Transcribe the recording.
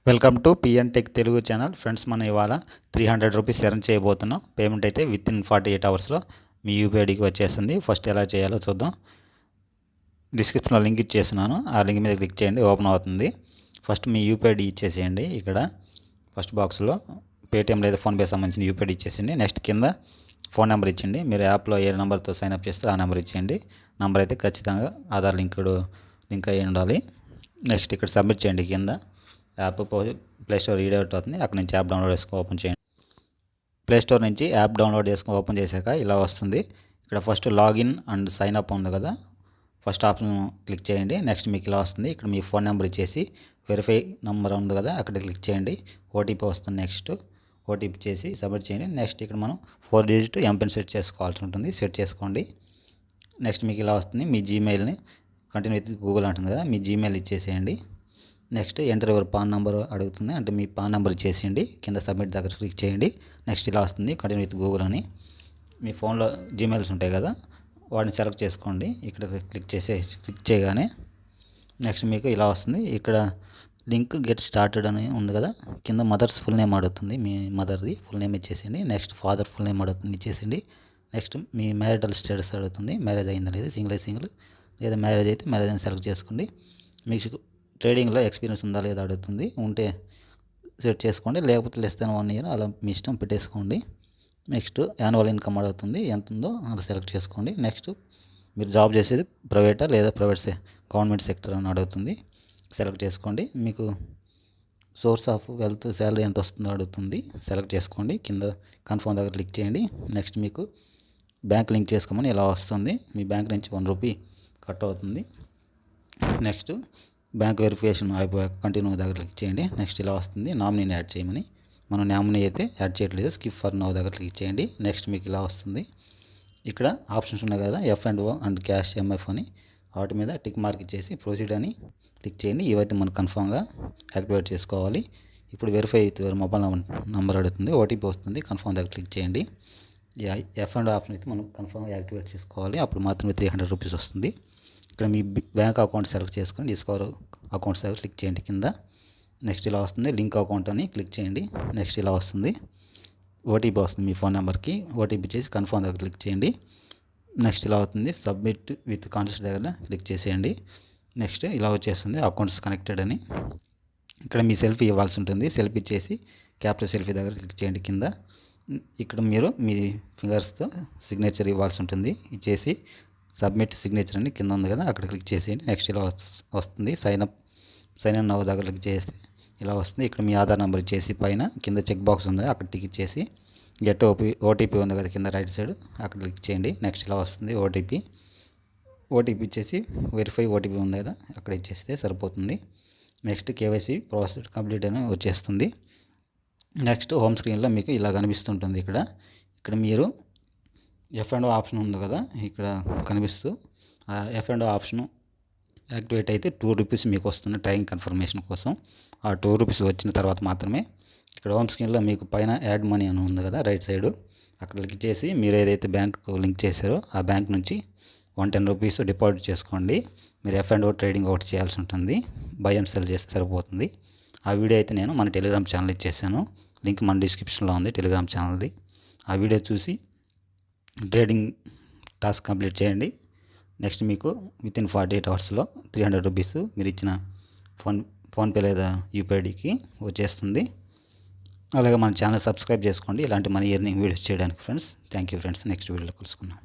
Welcome to PN tech Telugu channel. Friends, మనం ఇవాళ 300 rupees earn చేయబోతున్నాం. పేమెంట్ అయితే వితిన్ 48 అవర్స్లో మీ యూపీఐడికి వచ్చేస్తుంది. ఫస్ట్ ఎలా చేయాలో చూద్దాం. డిస్క్రిప్షన్లో లింక్ ఇచ్చేస్తున్నాను. ఆ లింక్ మీద క్లిక్ చేయండి, ఓపెన్ అవుతుంది. ఫస్ట్ మీ యూపీఐడి ఇచ్చేసేయండి. ఇక్కడ ఫస్ట్ బాక్స్లో పేటిఎం లేదా ఫోన్పే సంబంధించిన యూపీఐడి ఇచ్చేసింది. నెక్స్ట్ కింద ఫోన్ నెంబర్ ఇచ్చిండి. మీరు యాప్లో ఏ నెంబర్తో సైన్అప్ చేస్తే ఆ నెంబర్ ఇచ్చేయండి. నెంబర్ అయితే ఖచ్చితంగా ఆధార్ లింక్ అయ్యి ఉండాలి. నెక్స్ట్ ఇక్కడ సబ్మిట్ చేయండి. కింద యాప్ ప్లేస్టోర్ రీడౌట్ అవుతుంది. అక్కడ నుంచి యాప్ డౌన్లోడ్ చేసుకొని ఓపెన్ చేయండి. ప్లేస్టోర్ నుంచి యాప్ డౌన్లోడ్ చేసుకొని ఓపెన్ చేశాక ఇలా వస్తుంది. ఇక్కడ first login and sign up ఉంది కదా, ఫస్ట్ ఆప్షన్ క్లిక్ చేయండి. నెక్స్ట్ మీకు ఇలా వస్తుంది. ఇక్కడ మీ ఫోన్ నెంబర్ ఇచ్చేసి వెరిఫై నెంబర్ ఉంది కదా, అక్కడ క్లిక్ చేయండి. ఓటీపీ వస్తుంది. నెక్స్ట్ ఓటీపీ చేసి సబ్మిట్ చేయండి. నెక్స్ట్ ఇక్కడ మనం 4 డిజిట్ ఎంపిన్ సెట్ చేసుకోవాల్సి ఉంటుంది. సెట్ చేసుకోండి. నెక్స్ట్ మీకు ఇలా వస్తుంది. మీ జీమెయిల్ని కంటిన్యూ విత్ గూగుల్ అంటుంది కదా, మీ జీమెయిల్ ఇచ్చేసేయండి. Next enter your pan number అడుగుతుంది. అంటే మీ పాన్ నెంబర్ ఇచ్చేసేయండి. కింద సబ్మిట్ దగ్గర క్లిక్ చేయండి. నెక్స్ట్ ఇలా వస్తుంది కంటిన్యూ విత్ గూగుల్ అని. మీ ఫోన్లో జీమెయిల్స్ ఉంటాయి కదా, వాటిని సెలెక్ట్ చేసుకోండి. ఇక్కడ క్లిక్ చేయగానే నెక్స్ట్ మీకు ఇలా వస్తుంది. ఇక్కడ లింక్ గెట్ స్టార్టెడ్ అని ఉంది కదా, కింద మదర్స్ ఫుల్ నేమ్ అడుగుతుంది. మీ మదర్ది ఫుల్ నేమ్ ఇచ్చేసేయండి. నెక్స్ట్ ఫాదర్ ఫుల్ నేమ్ అడుగుతుంది, ఇచ్చేసేయండి. నెక్స్ట్ మీ మ్యారిటల్ స్టేటస్ అడుగుతుంది. మ్యారేజ్ అయిందా లేదా, సింగిల్ లేదా మ్యారేజ్ అయితే మ్యారేజ్ అని సెలెక్ట్ చేసుకోండి. మీకు ట్రేడింగ్లో ఎక్స్పీరియన్స్ ఉందా లేదా అడుగుతుంది. ఉంటే సెట్ చేసుకోండి, లేకపోతే లెస్ దాన్ 1 ఇయర్ అలా మీ ఇష్టం పెట్టేసుకోండి. నెక్స్ట్ యాన్యువల్ ఇన్కమ్ అడుగుతుంది, ఎంత ఉందో అది సెలెక్ట్ చేసుకోండి. నెక్స్ట్ మీరు జాబ్ చేసేది ప్రైవేటా లేదా గవర్నమెంట్ సెక్టర్ అని అడుగుతుంది, సెలెక్ట్ చేసుకోండి. మీకు సోర్స్ ఆఫ్ వెల్త్ శాలరీ ఎంత వస్తుందో అడుగుతుంది, సెలెక్ట్ చేసుకోండి. కింద కన్ఫర్మ్ దగ్గర క్లిక్ చేయండి. నెక్స్ట్ మీకు బ్యాంక్ లింక్ చేసుకోమని ఇలా వస్తుంది. మీ బ్యాంక్ నుంచి 1 రూపీ కట్ అవుతుంది. నెక్స్ట్ బ్యాంక్ వెరిఫికేషన్ అయిపోయాక కంటిన్యూ దగ్గర క్లిక్ చేయండి. నెక్స్ట్ ఇలా వస్తుంది. నామినీని యాడ్ చేయమని, మనం నామినీ అయితే యాడ్ చేయట్లేదు. స్కిప్ ఫర్ నౌ దగ్గర క్లిక్ చేయండి. నెక్స్ట్ మీకు ఇలా వస్తుంది. ఇక్కడ ఆప్షన్స్ ఉన్నాయి కదా, F&O అండ్ క్యాష్ MF అని, వాటి మీద టిక్ మార్క్ ఇచ్చేసి ప్రొసీడ్ అని క్లిక్ చేయండి. ఇవైతే మనం కన్ఫామ్గా యాక్టివేట్ చేసుకోవాలి. ఇప్పుడు verify with your mobile number అడుగుతుంది, ఓటీపీ వస్తుంది. కన్ఫామ్ దగ్గర క్లిక్ చేయండి. F&O ఆప్షన్ అయితే మనం కన్ఫామ్గా యాక్టివేట్ చేసుకోవాలి, అప్పుడు మాత్రమే 300 రూపీస్ వస్తుంది. ఇక్కడ మీ బ్యాంక్ అకౌంట్ సెలెక్ట్ చేసుకొని డిస్కవర్ అకౌంట్స్ దగ్గర క్లిక్ చేయండి కింద. నెక్స్ట్ ఇలా వస్తుంది. లింక్ అకౌంట్ అని క్లిక్ చేయండి. నెక్స్ట్ ఇలా వస్తుంది. ఓటీపీ వస్తుంది మీ ఫోన్ నెంబర్కి, ఓటీపీ చేసి కన్ఫర్మ్ దగ్గర క్లిక్ చేయండి. నెక్స్ట్ ఇలా అవుతుంది. సబ్మిట్ విత్ కాన్సెప్ట్ దగ్గర క్లిక్ చేసేయండి. నెక్స్ట్ ఇలా వచ్చేస్తుంది అకౌంట్స్ కనెక్టెడ్ అని. ఇక్కడ మీ సెల్ఫీ ఇవ్వాల్సి ఉంటుంది. సెల్ఫీ ఇచ్చేసి క్యాప్చర్ సెల్ఫీ దగ్గర క్లిక్ చేయండి కింద. ఇక్కడ మీరు మీ ఫింగర్స్తో సిగ్నేచర్ ఇవ్వాల్సి ఉంటుంది. ఇచ్చేసి సబ్మిట్ సిగ్నేచర్ అని కింద ఉంది కదా, అక్కడ క్లిక్ చేసేయండి. నెక్స్ట్ ఇలా వస్తుంది. సైన్ ఇన్ నౌ దగ్గర క్లిక్ చేస్తే ఇలా వస్తుంది. ఇక్కడ మీ ఆధార్ నెంబర్ ఇచ్చేసి పైన కింద చెక్ బాక్స్ ఉంది, అక్కడ టిక్ ఇచ్చేసి గెట్ ఓటీపీ ఉంది కదా కింద రైట్ సైడ్, అక్కడ క్లిక్ చేయండి. నెక్స్ట్ ఇలా వస్తుంది. ఓటీపీ ఇచ్చేసి వెరిఫై ఓటీపీ ఉంది కదా, అక్కడ ఇచ్చేస్తే సరిపోతుంది. నెక్స్ట్ కేవైసీ ప్రాసెస్ కంప్లీట్ అని వచ్చేస్తుంది. నెక్స్ట్ హోమ్ స్క్రీన్లో మీకు ఇలా కనిపిస్తుంటుంది. ఇక్కడ మీరు F&O ఆప్షన్ ఉంది కదా, ఇక్కడ కనిపిస్తూ ఆ F&O ఆప్షన్ యాక్టివేట్ అయితే 2 రూపీస్ మీకు వస్తుంది ట్రైన్ కన్ఫర్మేషన్ కోసం. ఆ 2 రూపీస్ వచ్చిన తర్వాత మాత్రమే ఇక్కడ హోమ్ స్క్రీన్లో మీకు పైన యాడ్ మనీ అని ఉంది కదా రైట్ సైడ్, అక్కడ క్లిక్ చేసి మీరు ఏదైతే బ్యాంకు లింక్ చేశారో ఆ బ్యాంక్ నుంచి 110 రూపీస్ డిపాజిట్ చేసుకోండి. మీరు F&O ట్రేడింగ్ అవుట్ చేయాల్సి ఉంటుంది. బై అండ్ సెల్ చేస్తే సరిపోతుంది. ఆ వీడియో అయితే నేను మన టెలిగ్రామ్ ఛానల్ ఇచ్చేసాను, లింక్ మన డిస్క్రిప్షన్లో ఉంది టెలిగ్రామ్ ఛానల్ది. ఆ వీడియో చూసి ట్రేడింగ్ టాస్క్ కంప్లీట్ చేయండి. నెక్స్ట్ మీకు వితిన్ 48 అవర్స్లో 300 రూపీస్ మీరు ఇచ్చిన ఫోన్పే లేదా యూపీఐడికి వచ్చేస్తుంది. అలాగే మన ఛానల్ సబ్స్క్రైబ్ చేసుకోండి ఇలాంటి మనీ ఎర్నింగ్ వీడియోస్ చేయడానికి friends. Thank you friends. Next వీడియోలో కలుసుకుందాం.